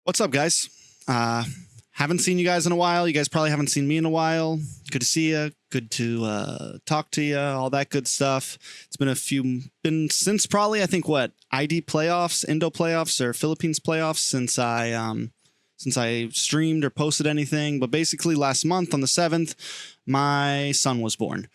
What's up, guys? Haven't seen you guys in a while. You guys probably haven't seen me in a while. Good to see you. Good to talk to you. All that good stuff. It's been since probably, I think, what, ID playoffs, Indo playoffs, or Philippines playoffs since I streamed or posted anything. But basically, last month on the 7th, my son was born.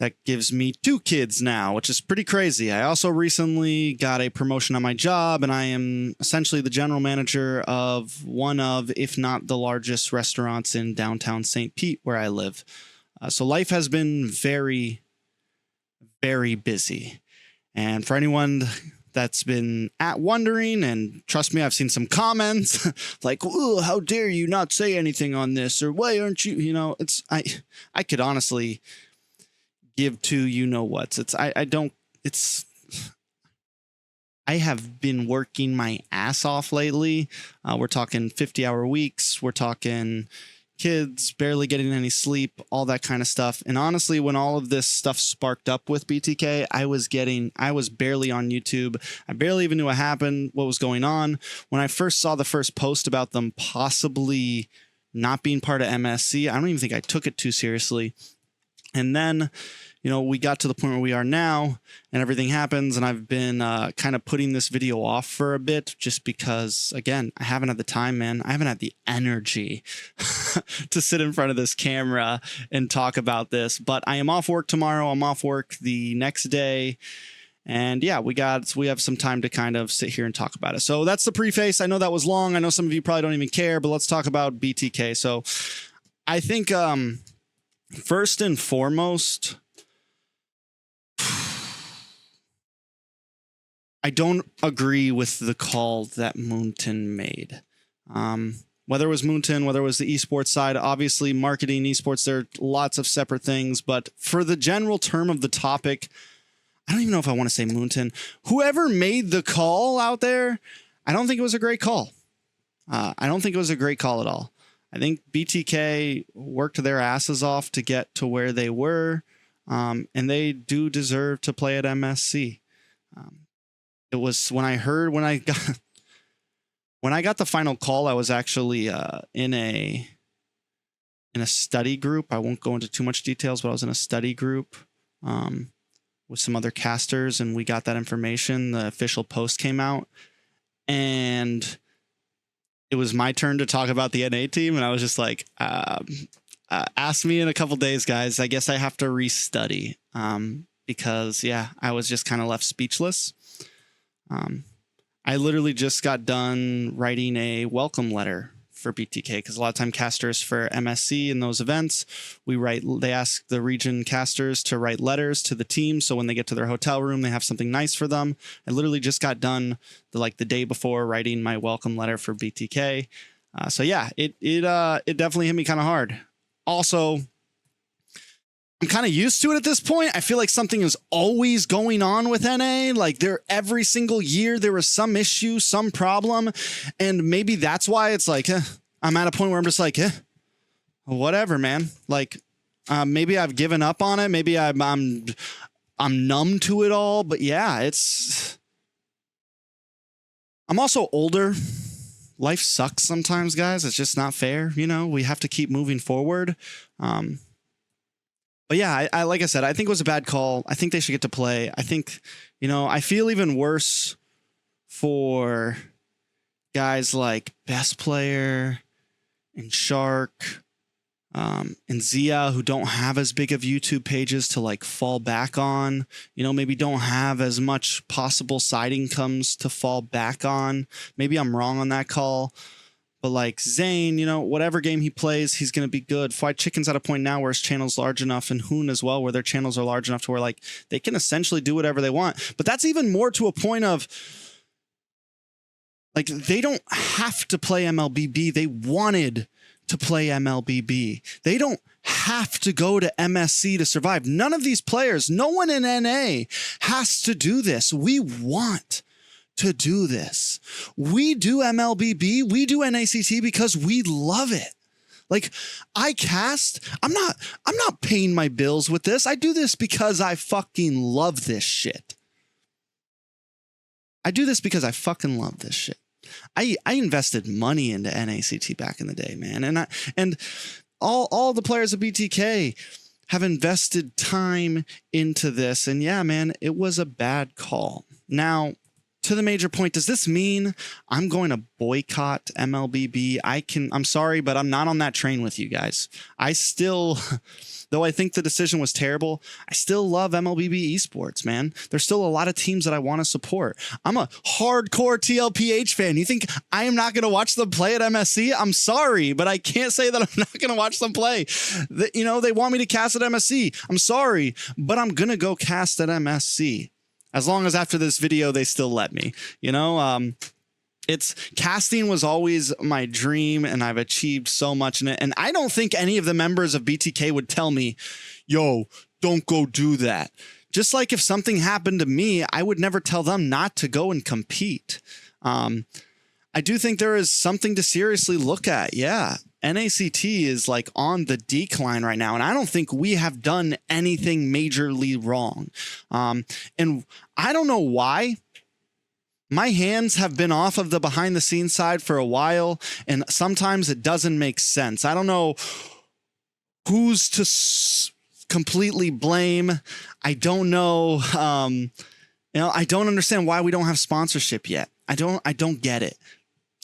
That gives me 2 kids now, which is pretty crazy. I also recently got a promotion on my job, and I am essentially the general manager of one of, if not the largest restaurants in downtown St. Pete, where I live. So life has been very, very busy. And for anyone that's been wondering, and trust me, I've seen some comments like, "Ooh, how dare you not say anything on this?" or "Why aren't you?" You know, I could honestly give to you-know-whats. I have been working my ass off lately. We're talking 50-hour weeks. We're talking kids barely getting any sleep, all that kind of stuff. And honestly, when all of this stuff sparked up with BTK, I was barely on YouTube. I barely even knew what happened, what was going on. When I first saw the first post about them possibly not being part of MSC, I don't even think I took it too seriously. And then, we got to the point where we are now, and everything happens, and I've been kind of putting this video off for a bit just because, again, I haven't had the time, man. I haven't had the energy to sit in front of this camera and talk about this. But I am off work tomorrow. I'm off work the next day. And yeah, we have some time to kind of sit here and talk about it. So that's the preface. I know that was long. I know some of you probably don't even care, but let's talk about BTK. So I think first and foremost, I don't agree with the call that Moonton made. Whether it was Moonton, whether it was the esports side, obviously marketing, esports, there are lots of separate things. But for the general term of the topic, I don't even know if I want to say Moonton. Whoever made the call out there, I don't think it was a great call. I don't think it was a great call at all. I think BTK worked their asses off to get to where they were, and they do deserve to play at MSC. It was when I got the final call, I was actually in a study group. I won't go into too much details, but I was in a study group with some other casters, and we got that information. The official post came out, and it was my turn to talk about the NA team, and I was just like, ask me in a couple days, guys. I guess I have to restudy because, yeah, I was just kind of left speechless. I literally just got done writing a welcome letter for BTK because a lot of time casters for MSC in those events, they ask the region casters to write letters to the team. So when they get to their hotel room, they have something nice for them. I literally just got done the day before writing my welcome letter for BTK. So yeah, it definitely hit me kind of hard. Also, I'm kind of used to it at this point. I feel like something is always going on with NA. Like every single year there was some issue, some problem. And maybe that's why it's like, I'm at a point where I'm just like, whatever, man. Like, maybe I've given up on it. Maybe I'm numb to it all. But yeah, I'm also older. Life sucks sometimes, guys. It's just not fair. We have to keep moving forward. But yeah, I like I said, I think it was a bad call. I think they should get to play. I think, I feel even worse for guys like Best Player and Shark and Zia, who don't have as big of YouTube pages to fall back on, maybe don't have as much possible side incomes to fall back on. Maybe I'm wrong on that call. But Zane, whatever game he plays, he's going to be good. Fried Chicken's at a point now where his channel's large enough, and Hoon as well, where their channels are large enough to where they can essentially do whatever they want. But that's even more to a point of they don't have to play MLBB. They wanted to play MLBB. They don't have to go to MSC to survive. None of these players, no one in NA has to do this. We want to do this. We do MLBB, we do NACT because we love it. I cast, I'm not paying my bills with this. I do this because I fucking love this shit. I do this because I fucking love this shit. I invested money into NACT back in the day, man. And all the players of BTK have invested time into this. And yeah, man, it was a bad call. Now, to the major point, does this mean I'm going to boycott MLBB? I'm sorry, but I'm not on that train with you guys. I still, though I think the decision was terrible, I still love MLBB esports, man. There's still a lot of teams that I want to support. I'm a hardcore TLPH fan. You think I am not going to watch them play at MSC? I'm sorry, but I can't say that I'm not going to watch them play. They want me to cast at MSC. I'm sorry, but I'm going to go cast at MSC. As long as after this video, they still let me, casting was always my dream and I've achieved so much in it. And I don't think any of the members of BTK would tell me, yo, don't go do that. Just like if something happened to me, I would never tell them not to go and compete. I do think there is something to seriously look at. Yeah. NACT is like on the decline right now. And I don't think we have done anything majorly wrong. And I don't know why. My hands have been off of the behind the scenes side for a while. And sometimes it doesn't make sense. I don't know who's to completely blame. I don't know. I don't understand why we don't have sponsorship yet. I don't get it.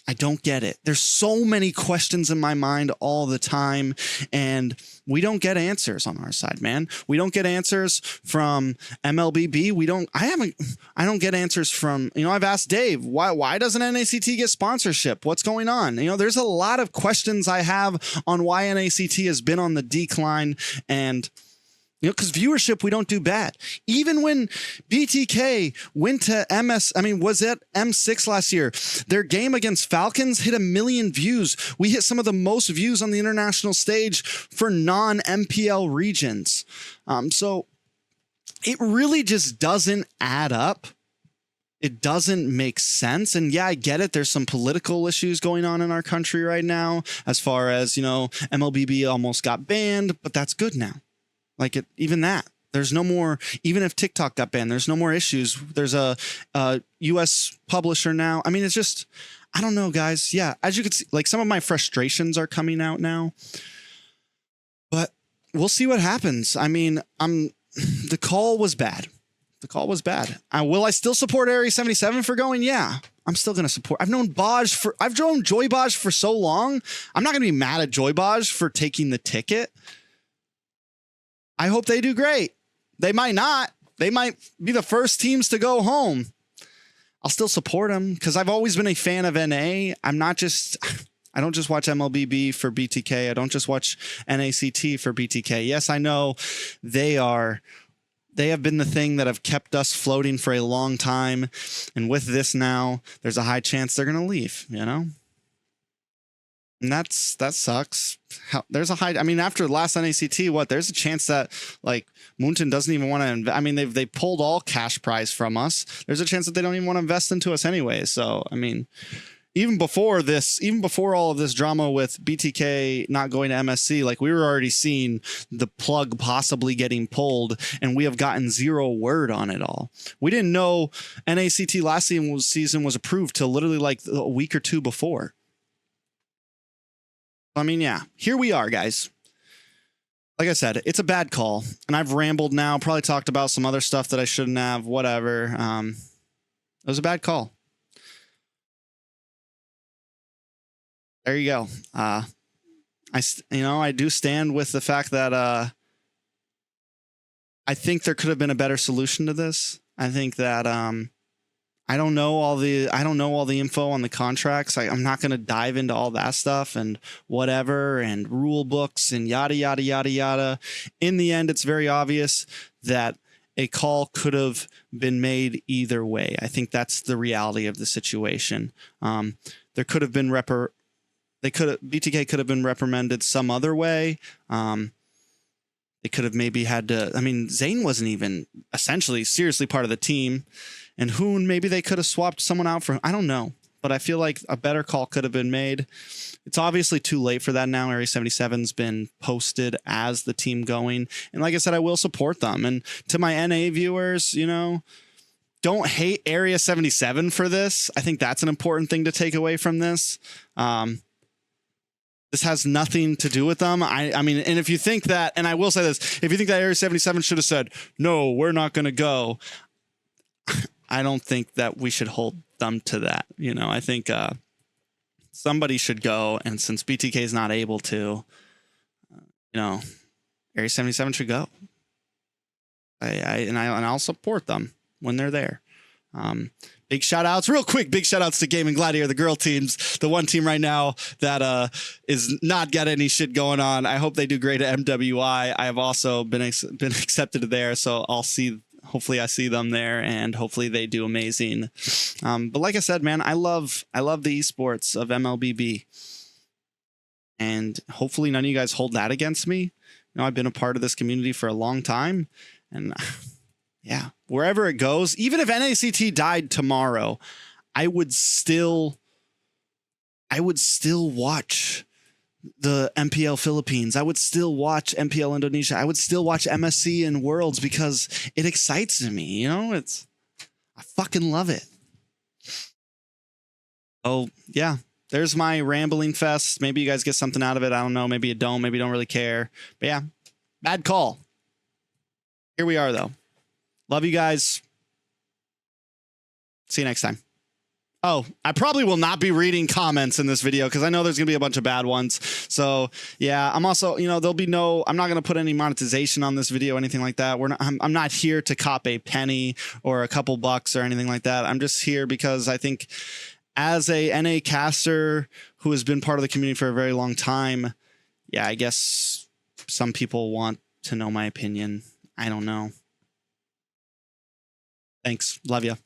I don't get it. There's so many questions in my mind all the time, and we don't get answers on our side, man. We don't get answers from MLBB. I don't get answers from, I've asked Dave, why doesn't NACT get sponsorship? What's going on? There's a lot of questions I have on why NACT has been on the decline, and because viewership, we don't do bad. Even when BTK went to was at M6 last year, their game against Falcons hit 1 million views. We hit some of the most views on the international stage for non-MPL regions. So it really just doesn't add up. It doesn't make sense. And yeah, I get it. There's some political issues going on in our country right now, as far as, MLBB almost got banned, but that's good now. Even that, there's no more, even if TikTok got banned, there's no more issues. There's a US publisher now. It's just, I don't know, guys. Yeah. As you can see, some of my frustrations are coming out now, but we'll see what happens. The call was bad. The call was bad. Will I still support Area 77 for going? Yeah, I'm still going to support. I've known Joy Baj for so long. I'm not going to be mad at Joy Baj for taking the ticket. I hope they do great. They might not. They might be the first teams to go home. I'll still support them because I've always been a fan of NA. I don't just watch MLBB for BTK. I don't just watch NACT for BTK. Yes, I know they have been the thing that have kept us floating for a long time. And with this now, there's a high chance they're going to leave, And that sucks. There's a high. After the last NACT, there's a chance that Moonton doesn't even want to. They pulled all cash prize from us. There's a chance that they don't even want to invest into us anyway. So even before all of this drama with BTK not going to MSC, we were already seeing the plug possibly getting pulled, and we have gotten zero word on it all. We didn't know NACT last season was approved till literally a week or two before. Yeah, here we are, guys. Like I said, it's a bad call, and I've rambled now, probably talked about some other stuff that I shouldn't have, whatever. It was a bad call. There you go. I do stand with the fact that I think there could have been a better solution to this. I think that I don't know all the info on the contracts. I'm not going to dive into all that stuff and whatever and rule books and yada, yada, yada, yada. In the end, it's very obvious that a call could have been made either way. I think that's the reality of the situation. There could have been BTK could have been reprimanded some other way. They could have maybe had to, Zane wasn't even essentially seriously part of the team. And Hoon, maybe they could have swapped someone out for him. I don't know. But I feel like a better call could have been made. It's obviously too late for that now. Area 77's been posted as the team going. And like I said, I will support them. And to my NA viewers, don't hate Area 77 for this. I think that's an important thing to take away from this. This has nothing to do with them. I mean, and if you think that, and I will say this, if you think that Area 77 should have said, no, we're not going to go, I don't think that we should hold them to that. You know, I think somebody should go. And since BTK is not able to, you know, Area 77 should go. I'll support them when they're there. Big shout outs, real quick. Big shout outs to Game and Gladiator, the girl teams, the one team right now that is not got any shit going on. I hope they do great at MWI. I have also been accepted there, so I'll see. Hopefully, I see them there, and hopefully they do amazing. But like I said, man, I love the esports of MLBB, and hopefully none of you guys hold that against me. You know, I've been a part of this community for a long time, and yeah, wherever it goes, even if NACT died tomorrow, I would still watch the MPL Philippines. I would still watch MPL Indonesia. I would still watch MSC and Worlds because it excites me. You know, I fucking love it. Oh yeah, there's my rambling fest. Maybe you guys get something out of it. I don't know. Maybe you don't. Maybe you don't really care. But yeah, bad call. Here we are though. Love you guys. See you next time. Oh, I probably will not be reading comments in this video because I know there's going to be a bunch of bad ones. So yeah, I'm also, you know, I'm not going to put any monetization on this video or anything like that. I'm not here to cop a penny or a couple bucks or anything like that. I'm just here because I think as a NA caster who has been part of the community for a very long time, yeah, I guess some people want to know my opinion. I don't know. Thanks. Love ya.